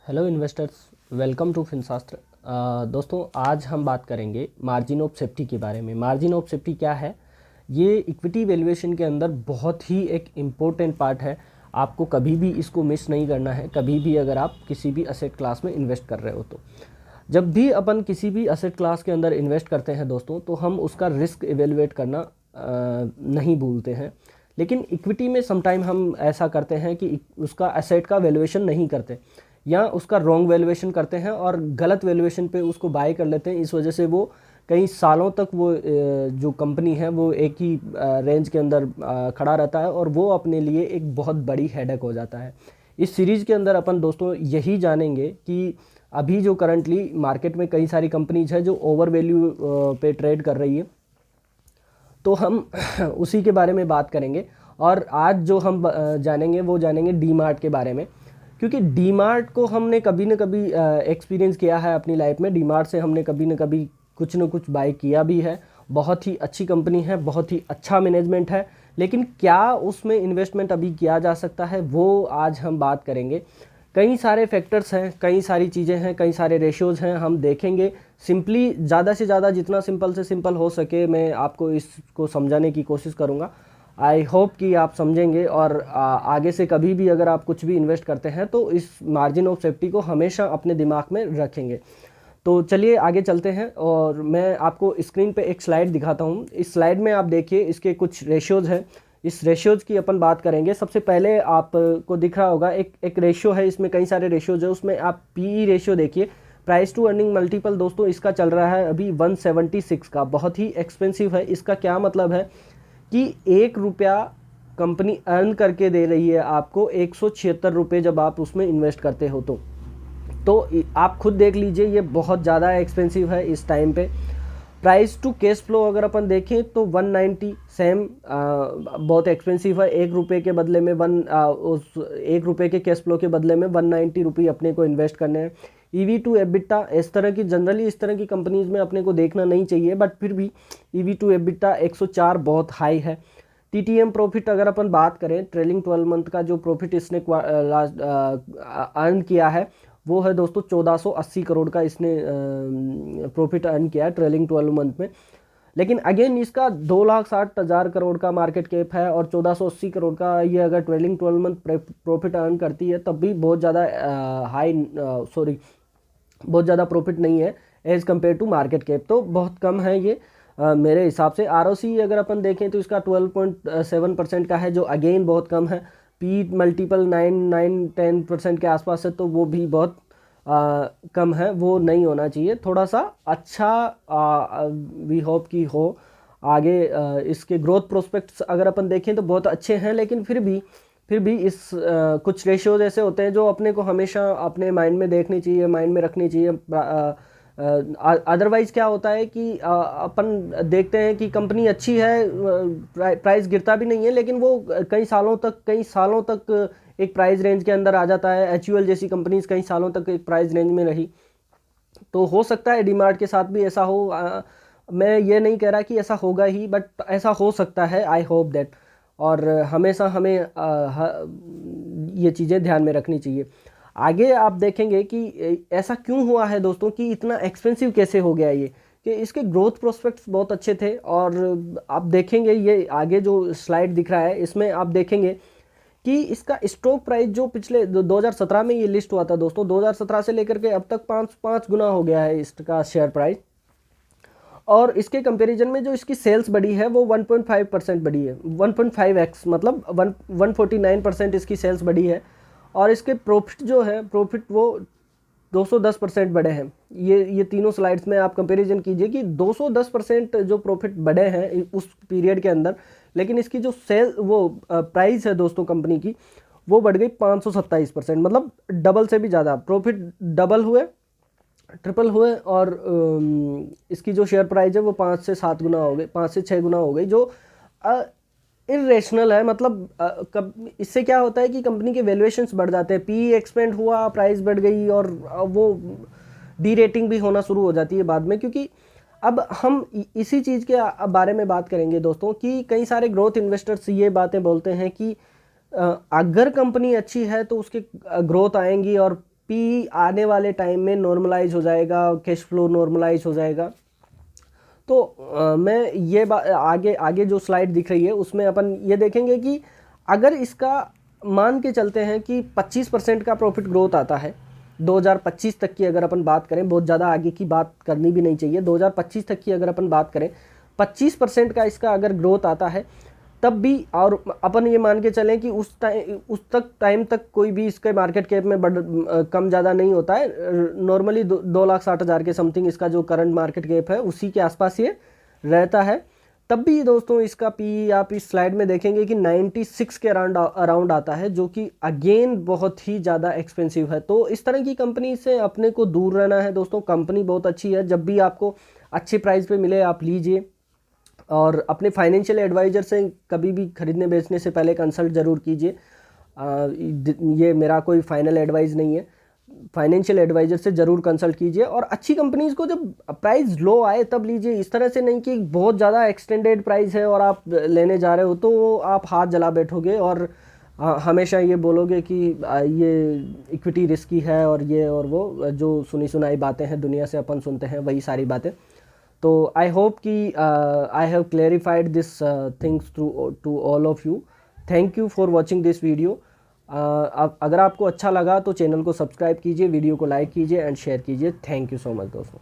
Hello investors, welcome to Finshastra. दोस्तों, आज हम बात करेंगे मार्जिन ऑफ सेफ्टी के बारे में। मार्जिन ऑफ सेफ्टी क्या है? ये इक्विटी वैल्यूएशन के अंदर बहुत ही एक इम्पोर्टेंट पार्ट है। आपको कभी भी इसको मिस नहीं करना है, कभी भी अगर आप किसी भी असेट क्लास में इन्वेस्ट कर रहे हो तो। जब भी अपन किसी भी असेट क्लास के अंदर इन्वेस्ट करते हैं दोस्तों, तो हम उसका रिस्क इवेलुएट करना नहीं भूलते हैं। लेकिन इक्विटी में समटाइम हम ऐसा करते हैं कि उसका एसेट का वैल्यूएशन नहीं करते, या उसका रॉन्ग वैल्यूएशन करते हैं और गलत वैल्यूएशन पे उसको बाय कर लेते हैं। इस वजह से वो कई सालों तक वो जो कंपनी है वो एक ही रेंज के अंदर खड़ा रहता है, और वो अपने लिए एक बहुत बड़ी हेडेक हो जाता है। इस सीरीज़ के अंदर अपन दोस्तों यही जानेंगे कि अभी जो करंटली मार्केट में कई सारी कंपनीज है जो ओवर वैल्यू पे ट्रेड कर रही है, तो हम उसी के बारे में बात करेंगे। और आज जो हम जानेंगे वो जानेंगे डी मार्ट के बारे में, क्योंकि डी मार्ट को हमने कभी न कभी एक्सपीरियंस किया है अपनी लाइफ में। डी मार्ट से हमने कभी न कभी कुछ न कुछ बाय किया भी है। बहुत ही अच्छी कंपनी है, बहुत ही अच्छा मैनेजमेंट है, लेकिन क्या उसमें इन्वेस्टमेंट अभी किया जा सकता है वो आज हम बात करेंगे। कई सारे फैक्टर्स हैं, कई सारी चीज़ें हैं, कई सारे रेशियोज़ हैं, हम देखेंगे। सिंपली ज़्यादा से ज़्यादा जितना सिंपल से सिंपल हो सके मैं आपको इसको समझाने की कोशिश करूँगा। आई होप कि आप समझेंगे, और आगे से कभी भी अगर आप कुछ भी इन्वेस्ट करते हैं तो इस मार्जिन ऑफ सेफ्टी को हमेशा अपने दिमाग में रखेंगे। तो चलिए आगे चलते हैं, और मैं आपको स्क्रीन पे एक स्लाइड दिखाता हूँ। इस स्लाइड में आप देखिए, इसके कुछ रेशियोज़ हैं। इस रेशियोज़ की अपन बात करेंगे। सबसे पहले आपको दिख रहा होगा एक रेशियो है, इसमें कई सारे रेशियोज़ है। उसमें आप पीई रेशियो देखिए, प्राइस टू अर्निंग मल्टीपल दोस्तों, इसका चल रहा है अभी 176 का। बहुत ही एक्सपेंसिव है। इसका क्या मतलब है कि 1 रुपया कंपनी अर्न करके दे रही है आपको 176 रुपये जब आप उसमें इन्वेस्ट करते हो तो आप खुद देख लीजिए, ये बहुत ज़्यादा एक्सपेंसिव है इस टाइम पे। प्राइस टू कैश फ्लो अगर अपन देखें तो 190 सेम बहुत एक्सपेंसिव है। 1 रुपये के बदले में उस 1 रुपये के कैश फ्लो के बदले में 190 रुपये अपने को इन्वेस्ट करने हैं। ईवी टू एबिटा इस तरह की जनरली इस तरह की कंपनीज में अपने को देखना नहीं चाहिए, बट फिर भी ईवी टू एबिटा 104 बहुत हाई है। टीटीएम प्रॉफिट अगर अपन बात करें, ट्रेलिंग 12 मंथ का जो प्रॉफिट इसने अर्न किया है वो है दोस्तों 1480 करोड़ का इसने प्रॉफिट अर्न किया है ट्रेलिंग 12 मंथ में। लेकिन अगेन इसका 2,60,000 करोड़ का मार्केट कैप है, और 1480 करोड़ का ये अगर ट्रेलिंग 12 मंथ प्रॉफिट अर्न करती है तब भी बहुत ज़्यादा बहुत ज़्यादा प्रॉफिट नहीं है as compare to market cap, तो बहुत कम है ये मेरे हिसाब से। आरओसी अगर अपन देखें तो इसका 12.7% का है, जो अगेन बहुत कम है। पी मल्टीपल 9-10% के आसपास है, तो वो भी बहुत कम है, वो नहीं होना चाहिए। थोड़ा सा अच्छा वी होप कि हो आगे। इसके ग्रोथ प्रोस्पेक्ट्स अगर अपन देखें तो बहुत अच्छे हैं, लेकिन फिर भी इस कुछ रेशियोज ऐसे होते हैं जो अपने को हमेशा अपने माइंड में देखनी चाहिए, माइंड में रखनी चाहिए। अदरवाइज क्या होता है कि अपन देखते हैं कि कंपनी अच्छी है, प्राइस गिरता भी नहीं है, लेकिन वो कई सालों तक एक प्राइस रेंज के अंदर आ जाता है। एचयूएल जैसी कंपनीज कई सालों तक एक प्राइस रेंज में रही, तो हो सकता है डीमार्ट के साथ भी ऐसा हो। मैं ये नहीं कह रहा कि ऐसा होगा ही, बट ऐसा हो सकता है, आई होप दैट। और हमेशा हमें ये चीज़ें ध्यान में रखनी चाहिए। आगे आप देखेंगे कि ऐसा क्यों हुआ है दोस्तों, कि इतना एक्सपेंसिव कैसे हो गया ये, कि इसके ग्रोथ प्रोस्पेक्ट्स बहुत अच्छे थे। और आप देखेंगे ये आगे जो स्लाइड दिख रहा है, इसमें आप देखेंगे कि इसका स्टॉक प्राइस जो पिछले 2017 में ये लिस्ट हुआ था दोस्तों, 2017 से लेकर के अब तक पाँच गुना हो गया है इसका शेयर प्राइस। और इसके कंपैरिजन में जो इसकी सेल्स बढ़ी है वो 1.5% बढ़ी है, 1.5x मतलब 149% इसकी सेल्स बढ़ी है। और इसके प्रॉफिट जो है, प्रॉफिट वो 210% बढ़े हैं। ये तीनों स्लाइड्स में आप कंपैरिजन कीजिए कि 210% जो प्रॉफिट बढ़े हैं उस पीरियड के अंदर, लेकिन इसकी जो प्राइस है दोस्तों कंपनी की, वो बढ़ गई 527%। मतलब डबल से भी ज़्यादा प्रॉफिट, डबल हुए, ट्रिपल हुए। और इसकी जो शेयर प्राइस है वो 5 से 7 गुना हो गई, 5 से 6 गुना हो गई, जो इरेशनल है। मतलब इससे क्या होता है कि कंपनी के वैल्यूएशंस बढ़ जाते हैं, पी एक्सपेंड हुआ, प्राइस बढ़ गई, और वो डी रेटिंग भी होना शुरू हो जाती है बाद में। क्योंकि अब हम इसी चीज़ के बारे में बात करेंगे दोस्तों, कि कई सारे ग्रोथ इन्वेस्टर्स ये बातें बोलते हैं कि अगर कंपनी अच्छी है तो उसकी ग्रोथ आएंगी, और पी आने वाले टाइम में नॉर्मलाइज हो जाएगा, कैश फ्लो नॉर्मलाइज हो जाएगा। तो मैं ये आगे आगे जो स्लाइड दिख रही है उसमें अपन ये देखेंगे कि अगर इसका मान के चलते हैं कि 25% का प्रॉफिट ग्रोथ आता है 2025 तक की, अगर अपन बात करें, बहुत ज़्यादा आगे की बात करनी भी नहीं चाहिए, 2025 तक की अगर अपन बात करें 25% का इसका अगर ग्रोथ आता है तब भी, और अपन ये मान के चलें कि उस टाइम तक कोई भी इसके मार्केट कैप में कम ज़्यादा नहीं होता है, नॉर्मली 2,60,000 के समथिंग इसका जो करंट मार्केट कैप है उसी के आसपास ये रहता है। तब भी दोस्तों इसका पी आप इस स्लाइड में देखेंगे कि 96 के अराउंड आता है, जो कि अगेन बहुत ही ज़्यादा एक्सपेंसिव है। तो इस तरह की कंपनी से अपने को दूर रहना है दोस्तों। कंपनी बहुत अच्छी है, जब भी आपको अच्छे प्राइस पे मिले आप लीजिए, और अपने फाइनेंशियल एडवाइज़र से कभी भी खरीदने बेचने से पहले कंसल्ट ज़रूर कीजिए। ये मेरा कोई फाइनल एडवाइस नहीं है, फाइनेंशियल एडवाइज़र से ज़रूर कंसल्ट कीजिए। और अच्छी कंपनीज़ को जब प्राइस लो आए तब लीजिए, इस तरह से नहीं कि बहुत ज़्यादा एक्सटेंडेड प्राइस है और आप लेने जा रहे हो तो आप हाथ जला बैठोगे और हमेशा ये बोलोगे कि ये इक्विटी रिस्की है और ये और वो जो सुनी सुनाई बातें हैं दुनिया से अपन सुनते हैं वही सारी बातें। तो आई होप कि I have clarified this things to all of you. Thank you for watching this video. अगर आपको अच्छा लगा तो चैनल को सब्सक्राइब कीजिए, वीडियो को लाइक कीजिए एंड शेयर कीजिए। थैंक यू सो मच दोस्तों।